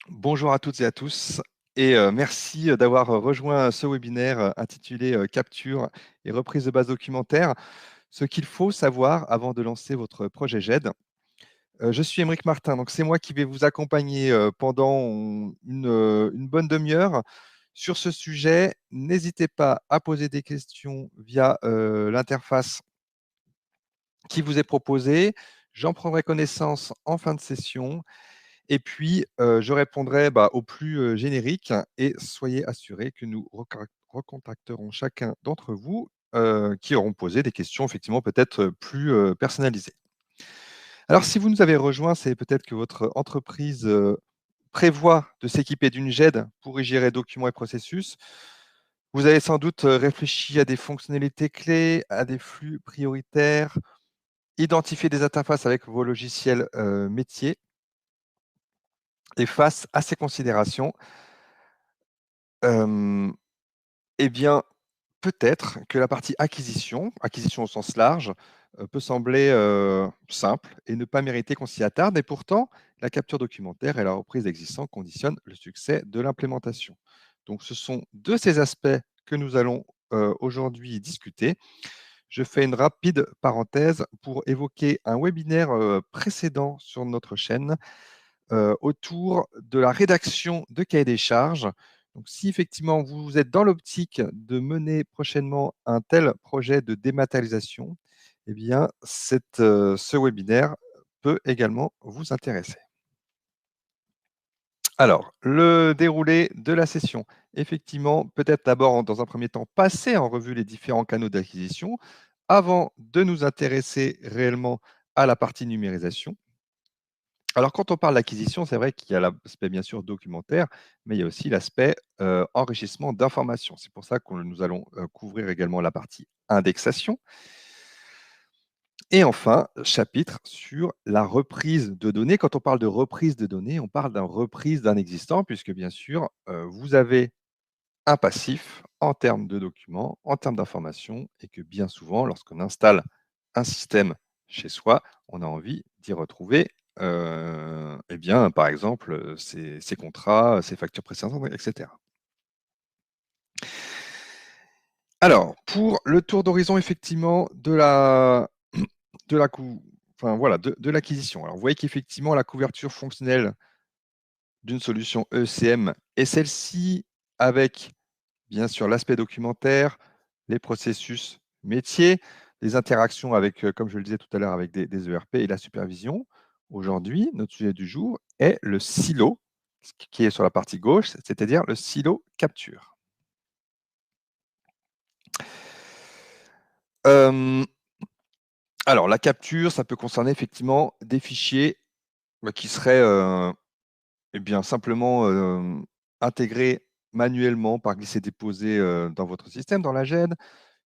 Bonjour à toutes et à tous et merci d'avoir rejoint ce webinaire intitulé Capture et reprise de base documentaire, ce qu'il faut savoir avant de lancer votre projet GED. Je suis Aymeric Martin, donc c'est moi qui vais vous accompagner pendant une bonne demi-heure sur ce sujet. N'hésitez pas à poser des questions via l'interface qui vous est proposée. J'en prendrai connaissance en fin de session. Et puis, je répondrai au plus générique et soyez assurés que nous recontacterons chacun d'entre vous qui auront posé des questions effectivement peut-être plus personnalisées. Alors, si vous nous avez rejoint, c'est peut-être que votre entreprise prévoit de s'équiper d'une GED pour y gérer documents et processus. Vous avez sans doute réfléchi à des fonctionnalités clés, à des flux prioritaires, identifié des interfaces avec vos logiciels métiers. Et face à ces considérations, euh, eh bien, peut-être que la partie acquisition, acquisition au sens large, peut sembler simple et ne pas mériter qu'on s'y attarde. Et pourtant, la capture documentaire et la reprise d'existant conditionnent le succès de l'implémentation. Donc, ce sont de ces aspects que nous allons aujourd'hui discuter. Je fais une rapide parenthèse pour évoquer un webinaire précédent sur notre chaîne autour de la rédaction de cahier des charges. Donc, si effectivement vous êtes dans l'optique de mener prochainement un tel projet de dématérialisation, eh bien, ce webinaire peut également vous intéresser. Alors, le déroulé de la session. Effectivement, peut-être d'abord, dans un premier temps, passer en revue les différents canaux d'acquisition avant de nous intéresser réellement à la partie numérisation. Alors, quand on parle d'acquisition, c'est vrai qu'il y a l'aspect bien sûr documentaire, mais il y a aussi l'aspect enrichissement d'informations. C'est pour ça que nous allons couvrir également la partie indexation. Et enfin, chapitre sur la reprise de données. Quand on parle de reprise de données, on parle d'une reprise d'un existant, puisque bien sûr, vous avez un passif en termes de documents, en termes d'informations, et que bien souvent, lorsqu'on installe un système chez soi, on a envie d'y retrouver, eh bien, par exemple, ses contrats, ses factures précédentes, etc. Alors, pour le tour d'horizon, effectivement, de la enfin, voilà, de l'acquisition. Alors, vous voyez qu'effectivement, la couverture fonctionnelle d'une solution ECM est celle-ci, avec bien sûr l'aspect documentaire, les processus métiers, les interactions avec, comme je le disais tout à l'heure, avec des ERP et la supervision. Aujourd'hui, notre sujet du jour est le silo, qui est sur la partie gauche, c'est-à-dire le silo capture. Alors, la capture, ça peut concerner effectivement des fichiers qui seraient eh bien, simplement intégrés manuellement par glisser-déposer dans votre système, dans la GED.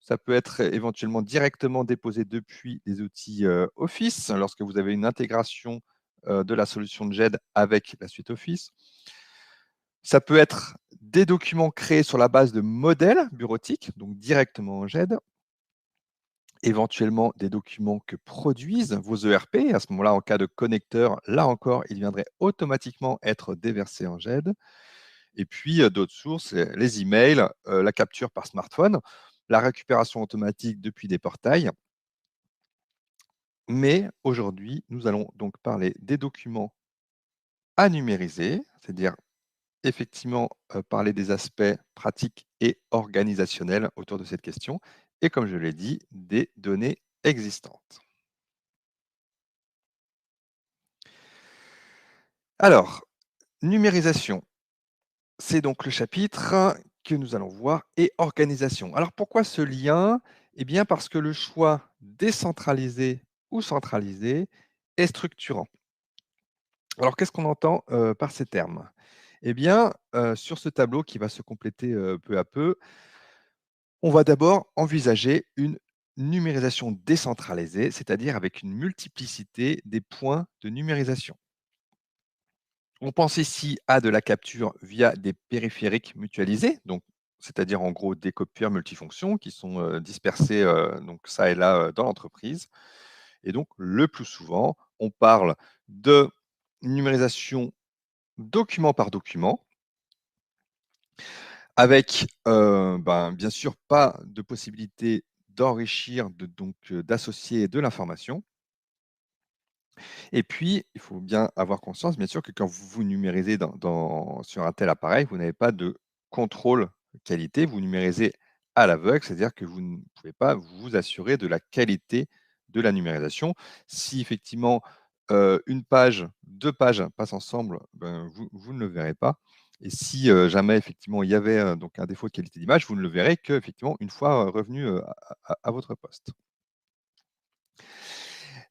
Ça peut être éventuellement directement déposé depuis les outils Office, lorsque vous avez une intégration de la solution de GED avec la suite Office. Ça peut être des documents créés sur la base de modèles bureautiques, donc directement en GED. Éventuellement des documents que produisent vos ERP. À ce moment-là, en cas de connecteur, là encore, il viendrait automatiquement être déversé en GED. Et puis, d'autres sources, les emails, la capture par smartphone, la récupération automatique depuis des portails. Mais aujourd'hui, nous allons donc parler des documents à numériser, c'est-à-dire effectivement parler des aspects pratiques et organisationnels autour de cette question. Et comme je l'ai dit, des données existantes. Alors, numérisation, c'est donc le chapitre que nous allons voir, et organisation. Alors pourquoi ce lien? Eh bien parce que le choix décentralisé ou centralisé est structurant. Alors qu'est-ce qu'on entend par ces termes? Eh bien, sur ce tableau qui va se compléter peu à peu, on va d'abord envisager une numérisation décentralisée, c'est-à-dire avec une multiplicité des points de numérisation. On pense ici à de la capture via des périphériques mutualisés, donc c'est-à-dire en gros des copieurs multifonctions qui sont dispersés donc ça et là dans l'entreprise. Et donc le plus souvent, on parle de numérisation document par document, avec bien sûr pas de possibilité d'enrichir, d'associer de l'information. Et puis, il faut bien avoir conscience, bien sûr, que quand vous numérisez sur un tel appareil, vous n'avez pas de contrôle qualité, vous numérisez à l'aveugle, c'est-à-dire que vous ne pouvez pas vous assurer de la qualité de la numérisation. Si effectivement, 1 page, 2 pages passent ensemble, vous ne le verrez pas. Et si, jamais effectivement il y avait, donc un défaut de qualité d'image, vous ne le verrez qu'effectivement une fois, revenu, à votre poste.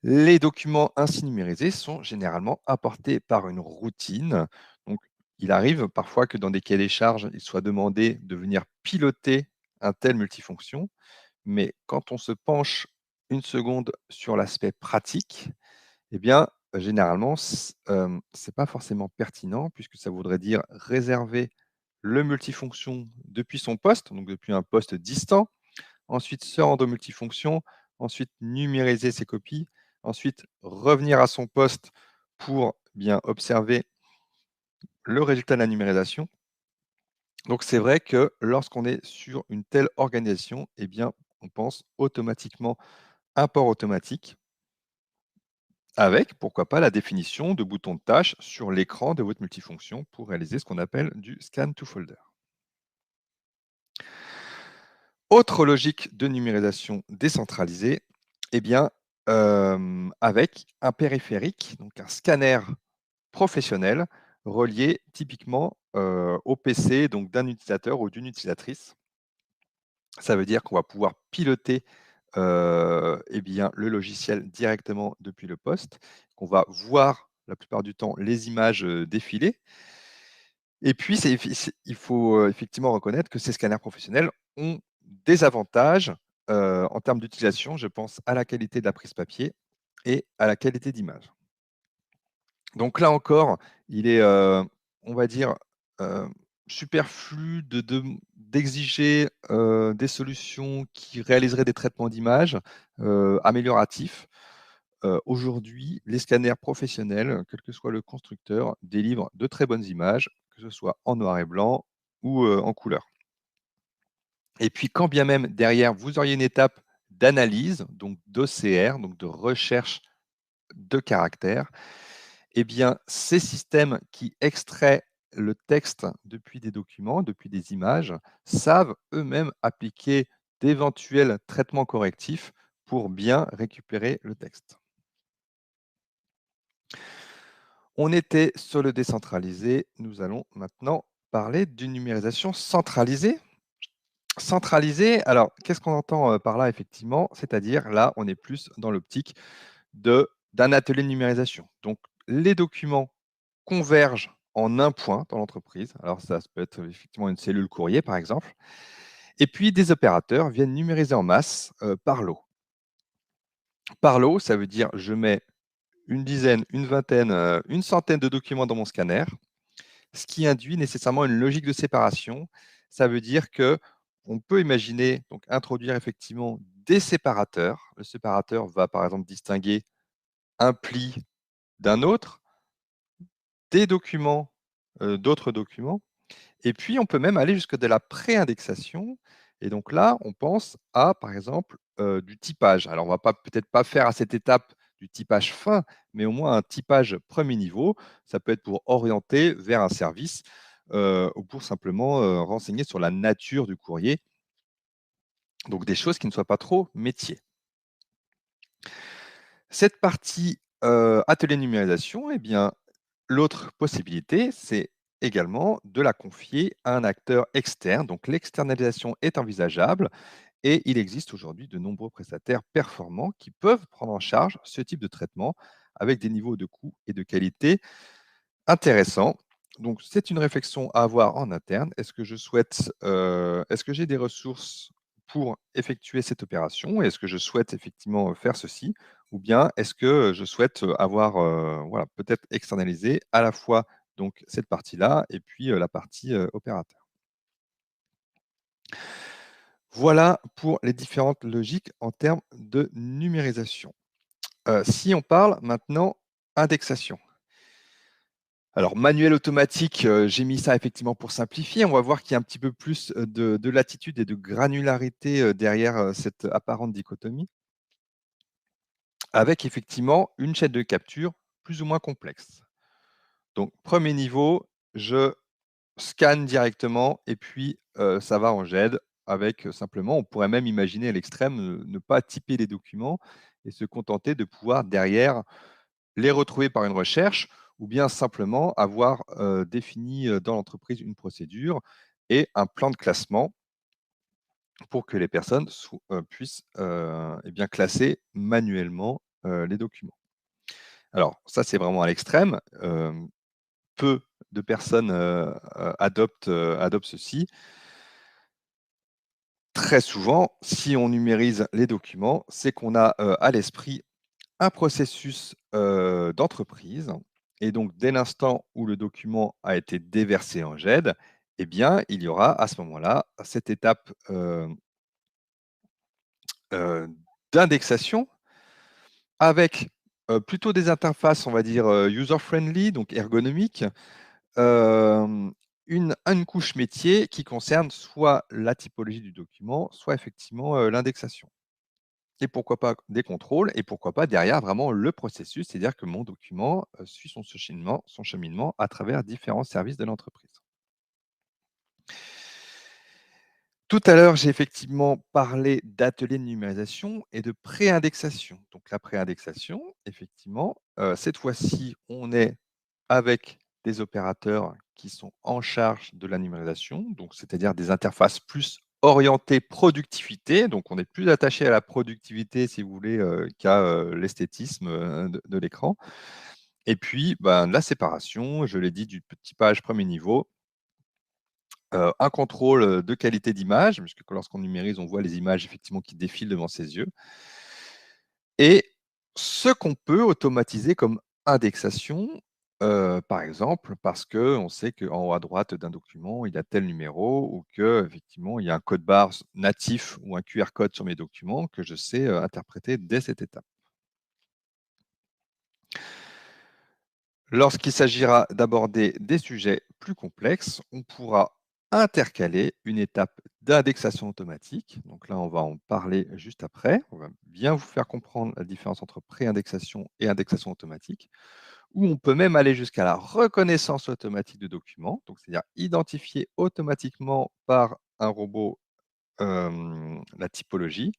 Les documents ainsi numérisés sont généralement apportés par une routine. Donc, il arrive parfois que dans des cahiers des charges, il soit demandé de venir piloter un tel multifonction. Mais quand on se penche une seconde sur l'aspect pratique, eh bien, généralement, c'est pas forcément pertinent puisque ça voudrait dire réserver le multifonction depuis son poste, donc depuis un poste distant, ensuite se rendre au multifonction, ensuite numériser ses copies, ensuite revenir à son poste pour bien observer le résultat de la numérisation. Donc c'est vrai que lorsqu'on est sur une telle organisation, eh bien, on pense automatiquement import automatique avec, pourquoi pas, la définition de boutons de tâches sur l'écran de votre multifonction pour réaliser ce qu'on appelle du scan to folder. Autre logique de numérisation décentralisée, eh bien, avec un périphérique, donc un scanner professionnel relié typiquement, au PC donc d'un utilisateur ou d'une utilisatrice. Ça veut dire qu'on va pouvoir piloter, eh bien, le logiciel directement depuis le poste, qu'on va voir la plupart du temps les images, défiler. Et puis il faut, effectivement reconnaître que ces scanners professionnels ont des avantages, en termes d'utilisation. Je pense à la qualité de la prise papier et à la qualité d'image. Donc là encore, il est, on va dire, heu, superflu d'exiger, des solutions qui réaliseraient des traitements d'images, amélioratifs. Aujourd'hui, les scanners professionnels, quel que soit le constructeur, délivrent de très bonnes images, que ce soit en noir et blanc ou, en couleur. Et puis quand bien même derrière, vous auriez une étape d'analyse, donc d'OCR, donc de recherche de caractères, eh bien, ces systèmes qui extraient le texte depuis des documents, depuis des images, savent eux-mêmes appliquer d'éventuels traitements correctifs pour bien récupérer le texte. On était sur le décentralisé, nous allons maintenant parler d'une numérisation centralisée. Centralisée, alors qu'est-ce qu'on entend par là effectivement? C'est-à-dire là, on est plus dans l'optique d'un atelier de numérisation. Donc les documents convergent en un point dans l'entreprise. Alors ça peut être effectivement une cellule courrier par exemple. Et puis des opérateurs viennent numériser en masse par lot. Par lot, ça veut dire je mets une dizaine, une vingtaine, une centaine de documents dans mon scanner, ce qui induit nécessairement une logique de séparation. Ça veut dire que on peut imaginer donc introduire effectivement des séparateurs. Le séparateur va par exemple distinguer un pli d'un autre, des documents, d'autres documents. Et puis, on peut même aller jusque de la préindexation. Et donc là, on pense à, par exemple, du typage. Alors, on va pas peut-être pas faire à cette étape du typage fin, mais au moins un typage premier niveau. Ça peut être pour orienter vers un service ou pour simplement renseigner sur la nature du courrier. Donc, des choses qui ne soient pas trop métiers. Cette partie atelier numérisation, eh bien, l'autre possibilité, c'est également de la confier à un acteur externe. Donc l'externalisation est envisageable et il existe aujourd'hui de nombreux prestataires performants qui peuvent prendre en charge ce type de traitement avec des niveaux de coût et de qualité intéressants. Donc c'est une réflexion à avoir en interne. Est-ce que j'ai des ressources pour effectuer cette opération? Est-ce que je souhaite effectivement faire ceci? Ou bien est-ce que je souhaite avoir, voilà, peut-être externaliser à la fois donc cette partie-là et puis, la partie, opérateur. Voilà pour les différentes logiques en termes de numérisation. Si on parle maintenant indexation. Alors, manuel automatique, j'ai mis ça effectivement pour simplifier. On va voir qu'il y a un petit peu plus de latitude et de granularité derrière cette apparente dichotomie, avec effectivement une chaîne de capture plus ou moins complexe. Donc, premier niveau, je scanne directement et puis ça va en GED avec simplement, on pourrait même imaginer à l'extrême, ne pas typer les documents et se contenter de pouvoir derrière les retrouver par une recherche ou bien simplement avoir défini dans l'entreprise une procédure et un plan de classement pour que les personnes puissent eh bien, classer manuellement les documents. Alors, ça, c'est vraiment à l'extrême. Peu de personnes adoptent ceci. Très souvent, si on numérise les documents, c'est qu'on a à l'esprit un processus d'entreprise. Et donc, dès l'instant où le document a été déversé en GED, eh bien, il y aura à ce moment-là cette étape euh, d'indexation avec plutôt des interfaces, on va dire, user-friendly, donc ergonomiques, une couche métier qui concerne soit la typologie du document, soit effectivement l'indexation. Et pourquoi pas des contrôles, et pourquoi pas derrière vraiment le processus, c'est-à-dire que mon document suit son cheminement à travers différents services de l'entreprise. Tout à l'heure, j'ai effectivement parlé d'ateliers de numérisation et de préindexation. Donc la préindexation, effectivement, cette fois-ci, on est avec des opérateurs qui sont en charge de la numérisation, donc c'est-à-dire des interfaces plus orientées productivité. Donc on est plus attaché à la productivité, si vous voulez, qu'à l'esthétisme de l'écran. Et puis, ben, la séparation, je l'ai dit, du petit page premier niveau, un contrôle de qualité d'image, puisque lorsqu'on numérise, on voit les images effectivement qui défilent devant ses yeux. Et ce qu'on peut automatiser comme indexation, par exemple, parce qu'on sait qu'en haut à droite d'un document, il y a tel numéro, ou qu'effectivement, il y a un code barre natif ou un QR code sur mes documents que je sais interpréter dès cette étape. Lorsqu'il s'agira d'aborder des sujets plus complexes, on pourra intercaler une étape d'indexation automatique. Donc là, on va en parler juste après. On va bien vous faire comprendre la différence entre préindexation et indexation automatique, où on peut même aller jusqu'à la reconnaissance automatique de documents, donc c'est-à-dire identifier automatiquement par un robot la typologie,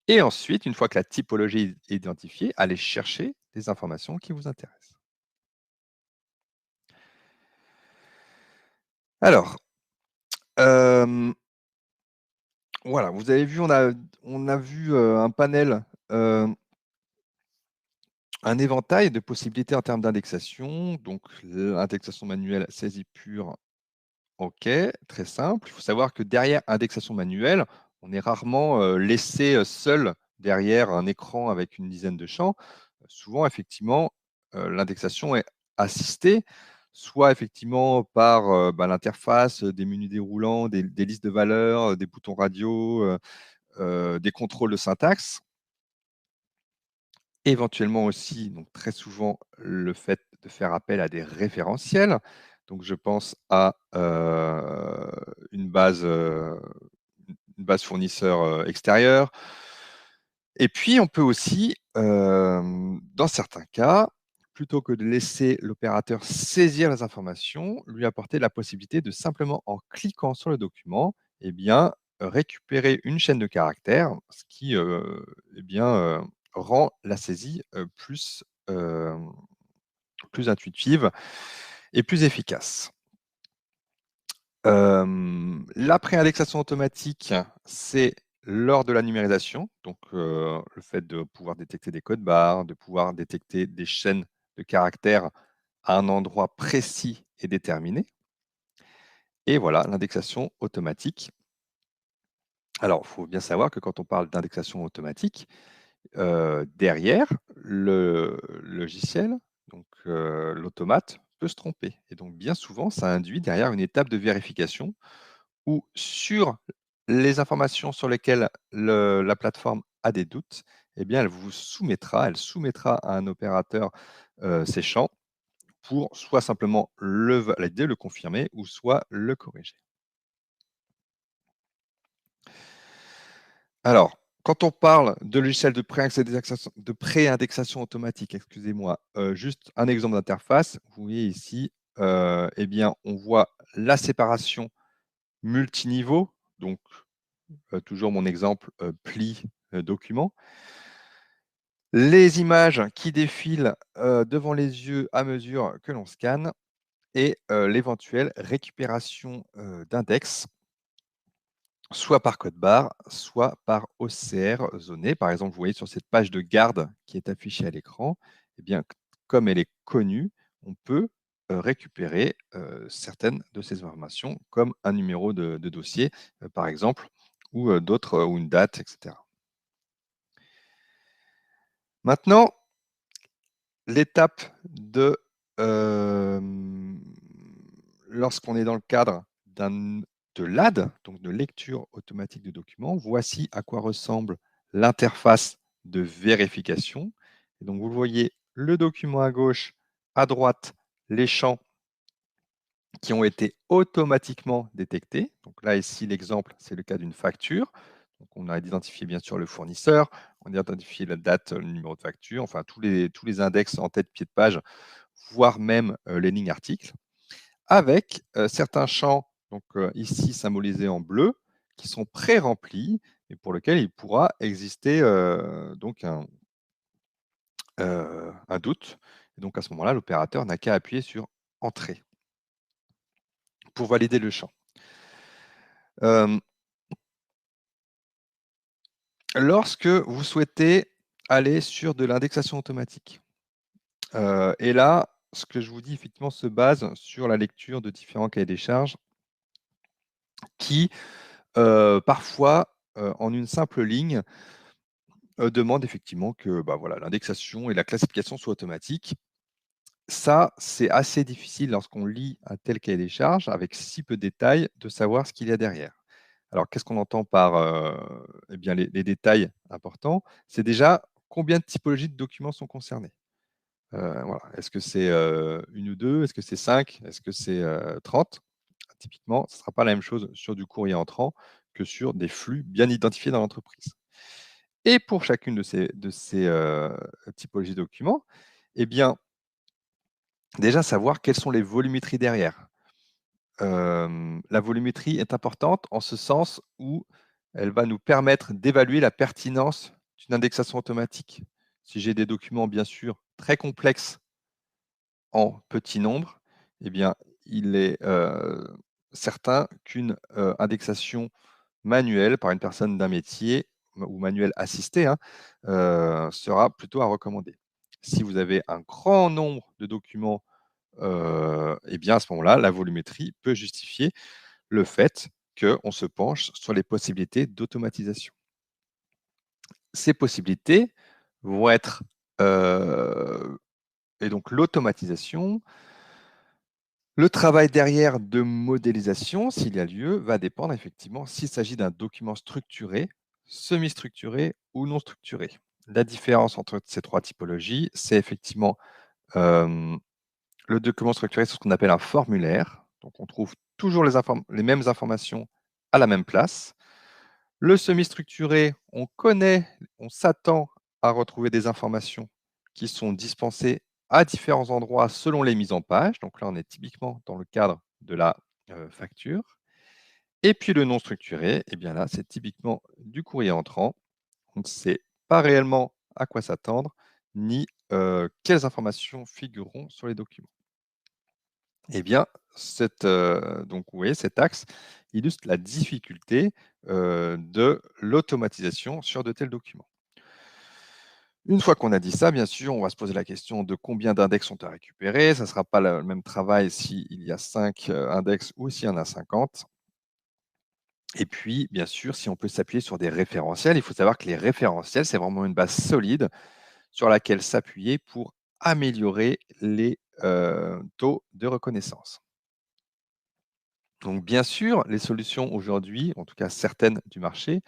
et ensuite, une fois que la typologie est identifiée, aller chercher les informations qui vous intéressent. Alors, voilà, vous avez vu, on a vu un panel, un éventail de possibilités en termes d'indexation. Donc, l'indexation manuelle, saisie pure, OK, très simple. Il faut savoir que derrière indexation manuelle, on est rarement laissé seul derrière un écran avec une dizaine de champs. Souvent, effectivement, l'indexation est assistée, soit effectivement par l'interface, des menus déroulants, des listes de valeurs, des boutons radio, des contrôles de syntaxe. Éventuellement aussi, donc très souvent, le fait de faire appel à des référentiels. Donc je pense à une base fournisseur extérieure. Et puis on peut aussi, dans certains cas, plutôt que de laisser l'opérateur saisir les informations, lui apporter la possibilité de simplement, en cliquant sur le document, eh bien, récupérer une chaîne de caractères, ce qui eh bien, rend la saisie plus intuitive et plus efficace. La préindexation automatique, c'est lors de la numérisation, donc le fait de pouvoir détecter des codes barres, de pouvoir détecter des chaînes de caractères à un endroit précis et déterminé. Et voilà, l'indexation automatique. Alors, il faut bien savoir que quand on parle d'indexation automatique, derrière, le logiciel, donc l'automate, peut se tromper. Et donc, bien souvent, ça induit derrière une étape de vérification où, sur les informations sur lesquelles la plateforme a des doutes, eh bien, elle soumettra à un opérateur ces champs pour soit simplement le valider, le confirmer, ou soit le corriger. Alors, quand on parle de logiciel de préindexation automatique, excusez-moi, juste un exemple d'interface, vous voyez ici, eh bien, on voit la séparation multiniveau, donc toujours mon exemple pli document. Les images qui défilent devant les yeux à mesure que l'on scanne et l'éventuelle récupération d'index, soit par code barre, soit par OCR zoné. Par exemple, vous voyez sur cette page de garde qui est affichée à l'écran, eh bien, comme elle est connue, on peut récupérer certaines de ces informations, comme un numéro de dossier, par exemple, ou d'autres, ou une date, etc. Maintenant, l'étape de lorsqu'on est dans le cadre de LAD, donc de lecture automatique de documents, voici à quoi ressemble l'interface de vérification. Et donc, vous le voyez, le document à gauche, à droite, les champs qui ont été automatiquement détectés. Donc là, ici, l'exemple, c'est le cas d'une facture. Donc, on a identifié bien sûr le fournisseur, on a identifié la date, le numéro de facture, enfin tous les index en tête, pied de page, voire même les lignes articles, avec certains champs, donc ici symbolisés en bleu, qui sont pré-remplis et pour lesquels il pourra exister donc un doute. Et donc à ce moment-là, l'opérateur n'a qu'à appuyer sur Entrée pour valider le champ. Lorsque vous souhaitez aller sur de l'indexation automatique, et là, ce que je vous dis effectivement se base sur la lecture de différents cahiers des charges qui, parfois, en une simple ligne, demandent effectivement que bah, voilà, l'indexation et la classification soient automatiques. Ça, c'est assez difficile lorsqu'on lit un tel cahier des charges avec si peu de détails de savoir ce qu'il y a derrière. Alors, qu'est-ce qu'on entend par eh bien, les détails importants? C'est déjà combien de typologies de documents sont concernés. Voilà. Est-ce que c'est une ou deux? Est-ce que c'est 5? Est-ce que c'est 30? Typiquement, ce ne sera pas la même chose sur du courrier entrant que sur des flux bien identifiés dans l'entreprise. Et pour chacune de ces typologies de documents, eh bien, déjà savoir quelles sont les volumétries derrière. La volumétrie est importante en ce sens où elle va nous permettre d'évaluer la pertinence d'une indexation automatique. Si j'ai des documents, bien sûr, très complexes en petit nombre, eh bien, il est certain qu'une indexation manuelle par une personne d'un métier ou manuel assisté hein, sera plutôt à recommander. Si vous avez un grand nombre de documents, eh bien à ce moment-là, la volumétrie peut justifier le fait qu'on se penche sur les possibilités d'automatisation. Ces possibilités vont être, et donc l'automatisation, le travail derrière de modélisation, s'il y a lieu, va dépendre effectivement s'il s'agit d'un document structuré, semi-structuré ou non structuré. La différence entre ces trois typologies, c'est effectivement le document structuré, c'est ce qu'on appelle un formulaire. Donc on trouve toujours les mêmes informations à la même place. Le semi-structuré, on connaît, on s'attend à retrouver des informations qui sont dispensées à différents endroits selon les mises en page. Donc là, on est typiquement dans le cadre de la facture. Et puis le non structuré, eh bien là, c'est typiquement du courrier entrant. On ne sait pas réellement à quoi s'attendre, ni quelles informations figureront sur les documents. Eh bien, donc, vous voyez, cet axe illustre la difficulté de l'automatisation sur de tels documents. Une fois qu'on a dit ça, bien sûr, on va se poser la question de combien d'index sont à récupérer. Ça ne sera pas le même travail s'il y a 5 index ou s'il y en a 50. Et puis, bien sûr, si on peut s'appuyer sur des référentiels, il faut savoir que les référentiels, c'est vraiment une base solide sur laquelle s'appuyer pour améliorer les taux de reconnaissance. Donc, bien sûr, les solutions aujourd'hui, en tout cas certaines du marché,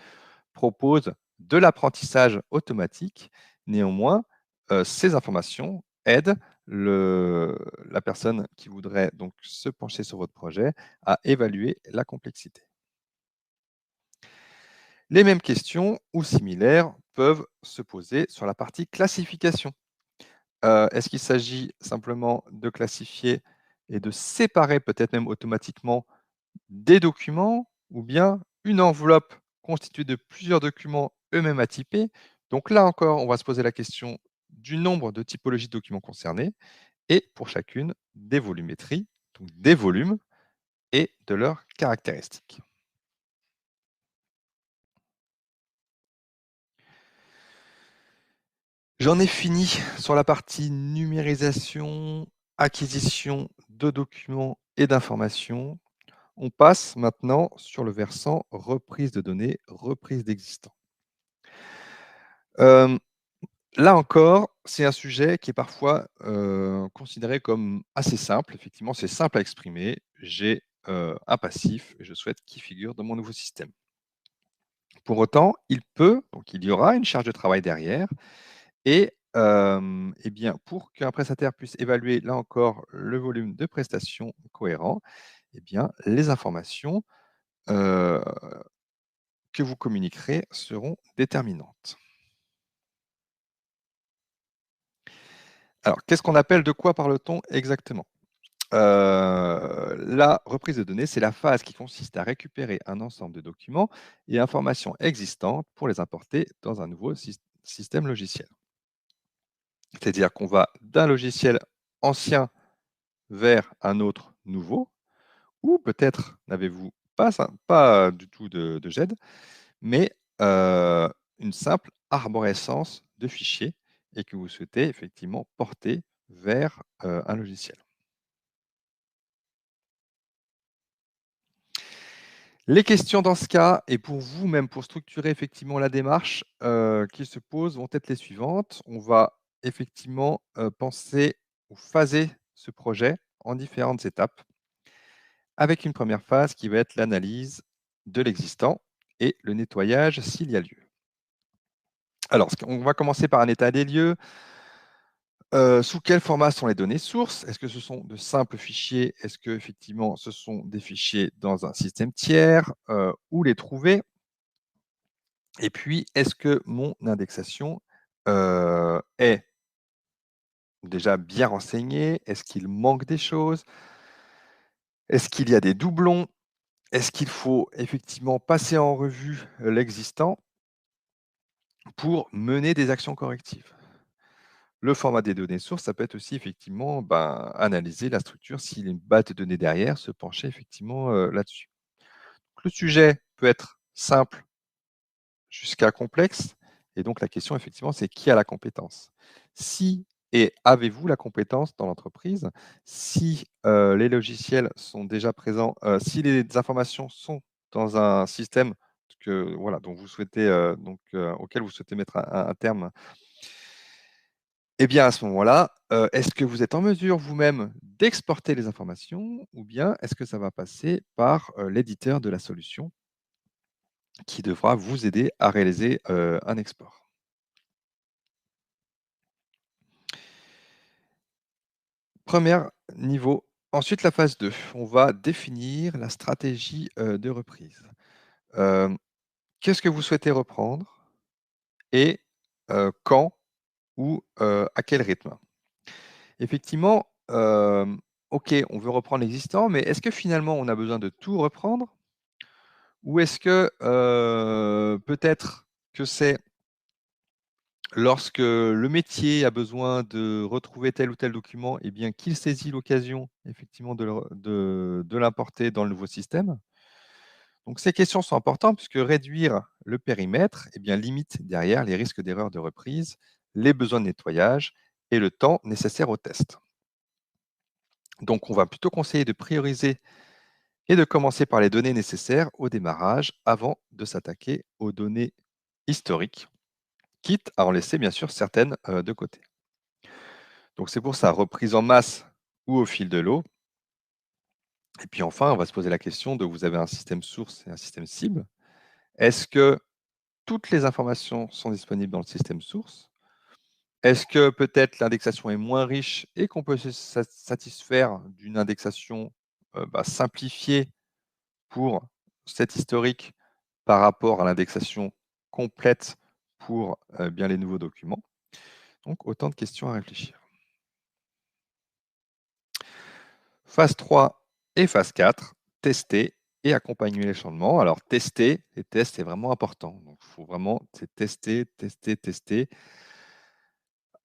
proposent de l'apprentissage automatique. Néanmoins, ces informations aident la personne qui voudrait donc se pencher sur votre projet à évaluer la complexité. Les mêmes questions ou similaires peuvent se poser sur la partie classification. Est-ce qu'il s'agit simplement de classifier et de séparer peut-être même automatiquement des documents ou bien une enveloppe constituée de plusieurs documents eux-mêmes atypés? Donc là encore, on va se poser la question du nombre de typologies de documents concernés et pour chacune des volumétries, donc des volumes et de leurs caractéristiques. J'en ai fini sur la partie numérisation, acquisition de documents et d'informations. On passe maintenant sur le versant reprise de données, reprise d'existants. Hem, Là encore, c'est un sujet qui est parfois, considéré comme assez simple. Effectivement, c'est simple à exprimer. J'ai, un passif et je souhaite qu'il figure dans mon nouveau système. Pour autant, il y aura une charge de travail derrière et et bien, pour qu'un prestataire puisse évaluer, là encore, le volume de prestations cohérent, et bien, les informations, heu, que vous communiquerez seront déterminantes. Alors, qu'est-ce qu'on appelle de quoi parle-t-on exactement? La reprise de données, c'est la phase qui consiste à récupérer un ensemble de documents et informations existantes pour les importer dans un nouveau système logiciel. C'est-à-dire qu'on va d'un logiciel ancien vers un autre nouveau, ou peut-être n'avez-vous pas du tout de GED, mais une simple arborescence de fichiers et que vous souhaitez effectivement porter vers un logiciel. Les questions dans ce cas, et pour vous, même pour structurer effectivement la démarche qui se pose, vont être les suivantes. On va effectivement penser ou phaser ce projet en différentes étapes, avec une première phase qui va être l'analyse de l'existant et le nettoyage s'il y a lieu. Alors, on va commencer par un état des lieux. Sous quel format sont les données sources? Est-ce que ce sont de simples fichiers? Est-ce que effectivement ce sont des fichiers dans un système tiers? Où les trouver? Et puis, est-ce que mon indexation, est déjà bien renseignée? Est-ce qu'il manque des choses? Est-ce qu'il y a des doublons? Est-ce qu'il faut effectivement passer en revue l'existant pour mener des actions correctives? Le format des données sources, ça peut être aussi effectivement, ben, analyser la structure, s'il y a une base de données derrière, se pencher effectivement, là-dessus. Le sujet peut être simple jusqu'à complexe et donc la question effectivement, c'est qui a la compétence? Si et avez-vous la compétence dans l'entreprise? Si, les logiciels sont déjà présents, si les informations sont dans un système que voilà, dont vous souhaitez, auquel vous souhaitez mettre un terme. Eh bien, à ce moment-là, est-ce que vous êtes en mesure vous-même d'exporter les informations ou bien est-ce que ça va passer par, l'éditeur de la solution qui devra vous aider à réaliser, un export? Premier niveau. Ensuite, la phase 2. On va définir la stratégie, de reprise. Hem, Qu'est-ce que vous souhaitez reprendre et quand ou à quel rythme? Effectivement, OK, on veut reprendre l'existant, mais est-ce que finalement on a besoin de tout reprendre? Ou est-ce que, peut-être que c'est lorsque le métier a besoin de retrouver tel ou tel document et bien qu'il saisit l'occasion effectivement de l'importer dans le nouveau système? Donc ces questions sont importantes puisque réduire le périmètre et bien, limite derrière les risques d'erreur de reprise, les besoins de nettoyage et le temps nécessaire au test. Donc on va plutôt conseiller de prioriser et de commencer par les données nécessaires au démarrage avant de s'attaquer aux données historiques, quitte à en laisser bien sûr certaines de côté. Donc c'est pour ça, reprise en masse ou au fil de l'eau. Et puis enfin, on va se poser la question de vous avez un système source et un système cible. Est-ce que toutes les informations sont disponibles dans le système source Est-ce que peut-être l'indexation est moins riche et qu'on peut se satisfaire d'une indexation, simplifiée pour cet historique par rapport à l'indexation complète pour, bien les nouveaux documents? Donc autant de questions à réfléchir. Phase 3 et phase 4, tester et accompagner les changements. Alors tester, les tests, c'est vraiment important. Donc il faut vraiment c'est tester, tester, tester.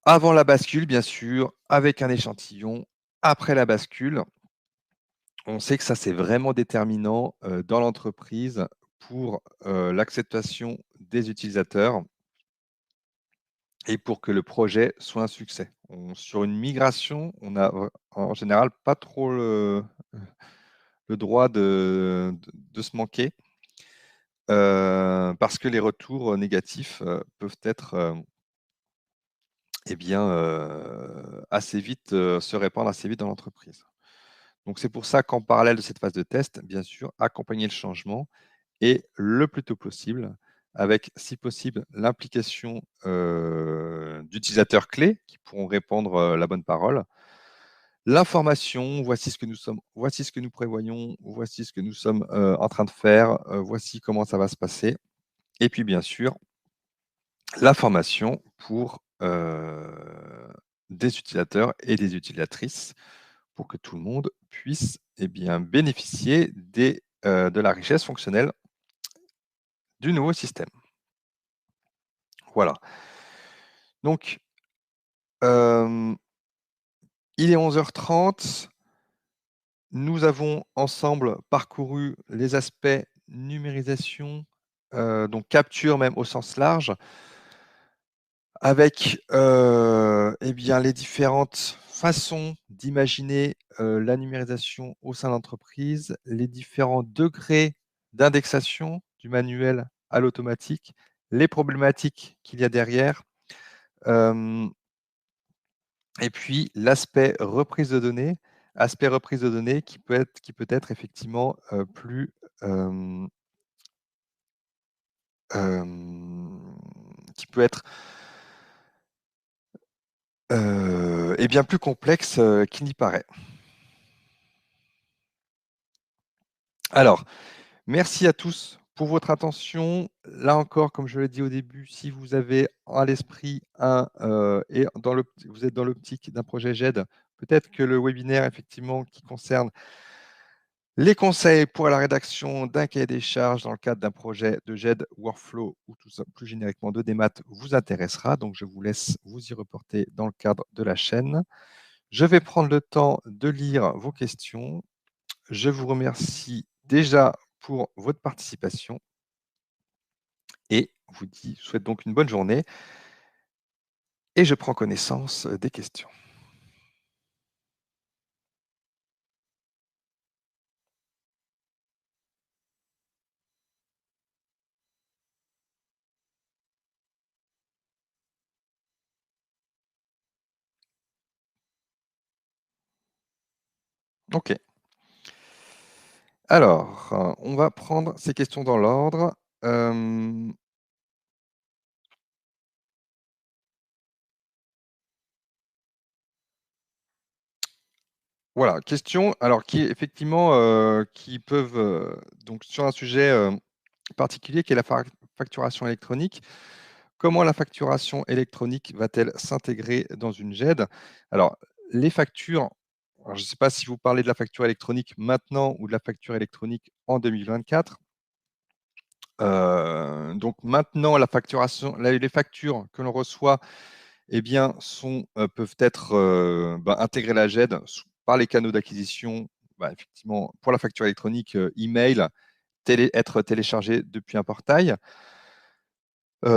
Avant la bascule, bien sûr, avec un échantillon. Après la bascule, on sait que ça, c'est vraiment déterminant, dans l'entreprise pour, l'acceptation des utilisateurs et pour que le projet soit un succès. Sur une migration, on a, en général pas trop le droit de se manquer, parce que les retours, négatifs, peuvent être, assez vite, se répandre assez vite dans l'entreprise. Donc c'est pour ça qu'en parallèle de cette phase de test, bien sûr, accompagner le changement et le plus tôt possible avec, si possible, l'implication, d'utilisateurs clés qui pourront répandre, la bonne parole. L'information, voici ce que nous sommes, voici ce que nous prévoyons, voici ce que nous sommes, en train de faire, voici comment ça va se passer et puis bien sûr, la formation pour, des utilisateurs et des utilisatrices pour que tout le monde puisse, eh bien, bénéficier de la richesse fonctionnelle du nouveau système. Voilà. Donc, il est 11h30. Nous avons ensemble parcouru les aspects numérisation, donc capture même au sens large, avec, eh bien, les différentes façons d'imaginer, la numérisation au sein de l'entreprise, les différents degrés d'indexation du manuel à l'automatique, les problématiques qu'il y a derrière, hem et puis l'aspect reprise de données, qui peut être effectivement, plus, hem, qui peut être, et bien plus complexe, qu'il n'y paraît. Alors, merci à tous pour votre attention. Là encore, comme je l'ai dit au début, si vous avez à l'esprit et vous êtes dans l'optique d'un projet GED, peut-être que le webinaire effectivement qui concerne les conseils pour la rédaction d'un cahier des charges dans le cadre d'un projet de GED, workflow ou tout ça, plus génériquement de démat vous intéressera. Donc, je vous laisse vous y reporter dans le cadre de la chaîne. Je vais prendre le temps de lire vos questions. Je vous remercie déjà pour votre participation et souhaite donc une bonne journée et je prends connaissance des questions. OK. Alors, on va prendre ces questions dans l'ordre. Hem Voilà, question alors qui effectivement, qui peuvent, donc sur un sujet, particulier qui est la facturation électronique. Comment la facturation électronique va-t-elle s'intégrer dans une GED? Alors les factures, alors je ne sais pas si vous parlez de la facture électronique maintenant ou de la facture électronique en 2024. Donc maintenant la facturation les factures que l'on reçoit, eh bien, peuvent être, intégrés à la GED par les canaux d'acquisition, effectivement, pour la facture électronique, email, être téléchargée depuis un portail.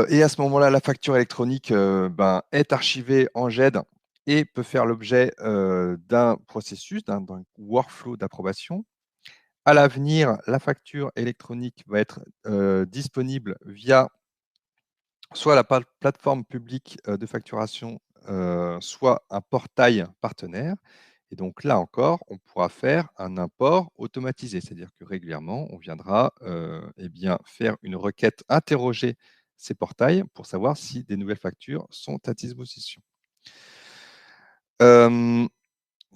Et à ce moment-là, la facture électronique, est archivée en GED et peut faire l'objet, d'un processus, d'un workflow d'approbation. À l'avenir, la facture électronique va être, disponible via soit la plateforme publique, de facturation, soit un portail partenaire et donc là encore, on pourra faire un import automatisé. C'est-à-dire que régulièrement, on viendra, faire une requête, interroger ces portails pour savoir si des nouvelles factures sont à disposition. Hem,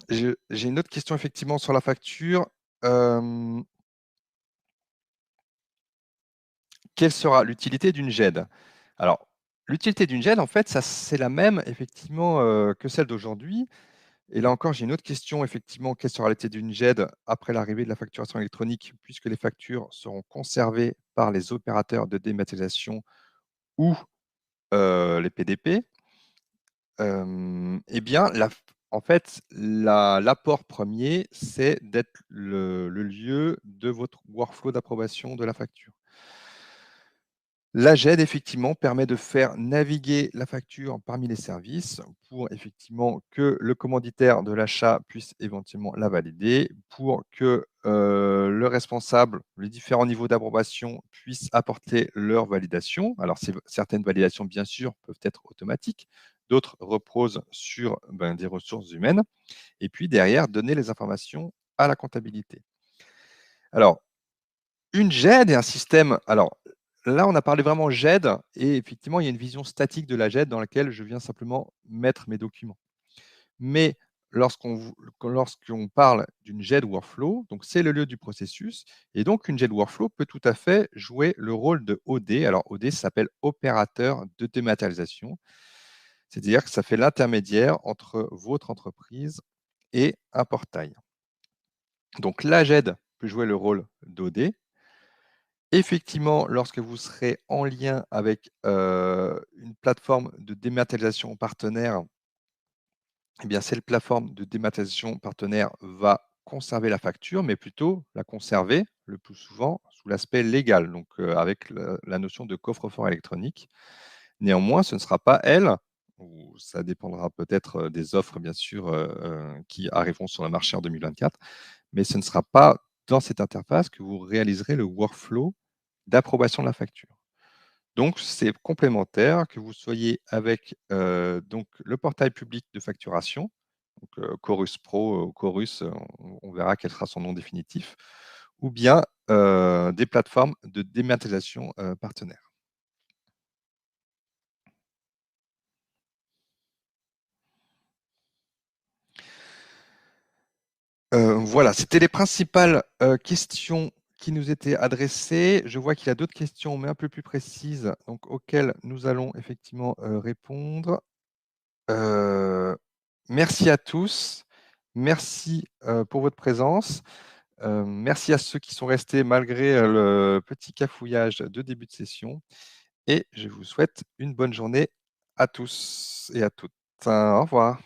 j'ai une autre question effectivement sur la facture. Hem, Quelle sera l'utilité d'une GED? Alors, l'utilité d'une GED, en fait, ça c'est la même effectivement, que celle d'aujourd'hui. Et là encore, j'ai une autre question effectivement, quelle sera l'utilité d'une GED après l'arrivée de la facturation électronique, puisque les factures seront conservées par les opérateurs de dématérialisation ou, les PDP? Eh bien, en fait, l'apport premier, c'est d'être le lieu de votre workflow d'approbation de la facture. La GED, effectivement, permet de faire naviguer la facture parmi les services pour effectivement que le commanditaire de l'achat puisse éventuellement la valider, pour que le responsable, les différents niveaux d'approbation puissent apporter leur validation. Alors, certaines validations, bien sûr, peuvent être automatiques, d'autres reposent sur des ressources humaines, et puis derrière, donner les informations à la comptabilité. Alors, une GED et un système. Alors là, on a parlé vraiment GED et effectivement, il y a une vision statique de la GED dans laquelle je viens simplement mettre mes documents. Mais lorsqu'on parle d'une GED workflow, donc c'est le lieu du processus et donc une GED workflow peut tout à fait jouer le rôle de OD. Alors OD, ça s'appelle opérateur de dématérialisation, c'est-à-dire que ça fait l'intermédiaire entre votre entreprise et un portail. Donc la GED peut jouer le rôle d'OD. Effectivement, lorsque vous serez en lien avec, une plateforme de dématérialisation partenaire, eh bien, cette plateforme de dématérialisation partenaire va conserver la facture, mais plutôt la conserver, le plus souvent, sous l'aspect légal, donc avec la notion de coffre-fort électronique. Néanmoins, ce ne sera pas elle, ou ça dépendra peut-être, des offres, bien sûr, qui arriveront sur le marché en 2024, mais ce ne sera pas dans cette interface que vous réaliserez le workflow d'approbation de la facture. Donc, c'est complémentaire que vous soyez avec donc le portail public de facturation, donc Chorus Pro ou Chorus, on verra quel sera son nom définitif, ou bien des plateformes de dématérialisation partenaires. Voilà, c'était les principales questions qui nous étaient adressées. Je vois qu'il y a d'autres questions, mais un peu plus précises, donc auxquelles nous allons effectivement répondre. Heu, Merci à tous. Merci, pour votre présence. Merci à ceux qui sont restés malgré, le petit cafouillage de début de session et je vous souhaite une bonne journée à tous et à toutes. Au revoir.